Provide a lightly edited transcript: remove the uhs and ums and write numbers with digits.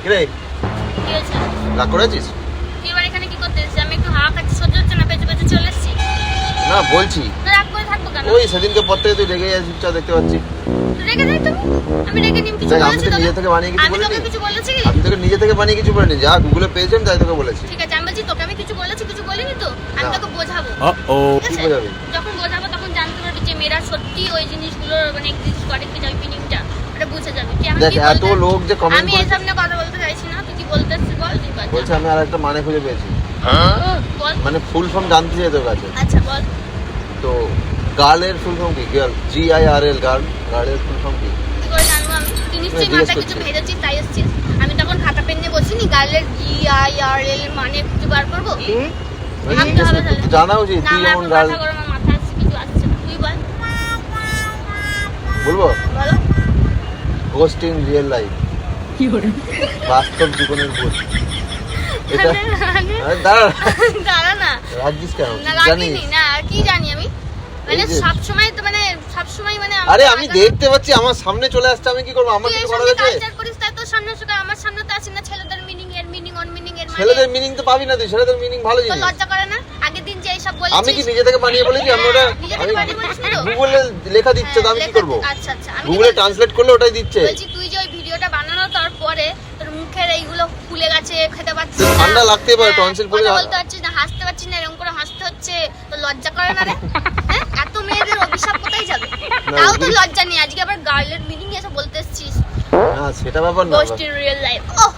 কি রে কি হয়েছে? রাগ করেছিস? তুই এবার এখানে কি করতে এসেছিস? আমি একটু হাওয়া খাচ্ছি, সহ্য হচ্ছে না, পেছনে পেছনে চলে এসেছি। না বলছি না, রাগ করে থাকবো কেন? ওই সেদিনকে পর থেকে তুই রেগে যাচ্ছিস চুপচাপ দেখতে পাচ্ছি। রেগে যাই তুমি? আমি রেগে নিম কিছু দেখ, আমি বলেছি তো তোকে? নিজে থেকে বানিয়ে কিছু আমি তোকে বলিনি। কিছু বলেছি কি? আমি তোকে নিজে থেকে বানিয়ে কিছু বলিনি, যা গুগলে পেয়েছি আমি তাই তোকে বলেছি। ঠিক আছে, আমি বলছি তোকে আমি কিছু বলেছি, কিছু বলিনি তো। আমি না। তোকে বোঝাবো। ঠিক কি আছে? বোঝাবি? যখন বোঝাবো তখন জানতে পারবি যে মেয়েরা সত্যি ওই জিনিসগুলো মানে এক্সিস্ট করে কি যাবে মিনিংটা ওটা বুঝে যাবে। কি আমি দেখ কি এত বলতে লোক যে কমেন্ট আমি করে এসব নিয়ে কথা বলতে চাইছি না। তুই কি বলতে চাইছিস বল, তুই বল। বলছে আমি আর একটা মানে খুঁজে পেয়েছি, বল। মানে ফুল ফর্ম জানতে চাই তোর কাছে। আচ্ছা বল। তো গার্লের ফুল ফর্ম কি? গার্ল, GIRL, গার্লের ফুল ফর্ম কি? কি করে জানবো আমি? তুই নিশ্চয়ই জিজ্ঞেস মাথায় কিছু করছি। ভেবেছিস তাই এসেছিস। আমি তখন খাতা পেন নিয়ে বসিনি গার্লের GIRL মানে খুঁজে বার করবো। মানে ভাবতে জিজ্ঞেস হবে করতে- তাহলে। তুই জানা উচিত না তুই আমার যেমন এখন গার্ল। মাথা গরম, আমার মাথায় আসছে কিছু আসছে না। তুই বল। বলবো বলো। গোস্ট ইন রিয়েল লাইফ, বাস্তব জীবনের ভূত। এটা আরে দাঁড়া, দাঁড়া না। রাখছিস কেন? না জানিস? রাখিনি না, আর কি জানি আমি মানে এই যে- সবসময় তো মানে সবসময় মানে আরে আমি দেখতে পাচ্ছি আমার সামনে চলে আসছে, আমি কি করবো? আমার তুই কিছু এর করার সঙ্গে আছে? কালচার করিস তাই তোর সামনে শুধু আমার সামনে তো আসে না ছেলেদের মিনিং এর মিনিং অন মিনিং এর মানে ছেলেদের মিনিং তো পাবি না তুই, ছেলেদের মিনিং ভালো তো জিনিস। লজ্জা করে না? আগের দিন যে এইসব বলেছিস আমি কি নিজে থেকে বানিয়ে বলেছি? আমি ওটা নিজে থেকে আমি বানিয়ে বলিস নি তো? গুগলে লেখা দিচ্ছে তো আমি কি লেখা- করবো? আচ্ছা আচ্ছা আমি গুগলে ট্রান্সলেট করলে ওটাই দিচ্ছে। বলছি তুই যে ওই ভিডিওটা বানানো তারপরে তোর মুখের এইগুলো ফুলে গেছে, খেতে পাচ্ছিস তো না, ঠান্ডা লাগতেই পারে, হ্যাঁ, tonsil পড়ে কথা যা- বলতে পারছিস না, হাসতে পারছিস না, এরকম করে হাসতে হচ্ছে, তো লজ্জা করে না রে? হ্যাঁ? এত মেয়েদের অভিশাপ কোথায় যাবে? না, তাও তো অভি- লজ্জা নেই, আজকে আবার গার্লের মিনিং এসব বলতে এসেছিস। না সেটা ব্যাপার না। Ghost in real life. Oh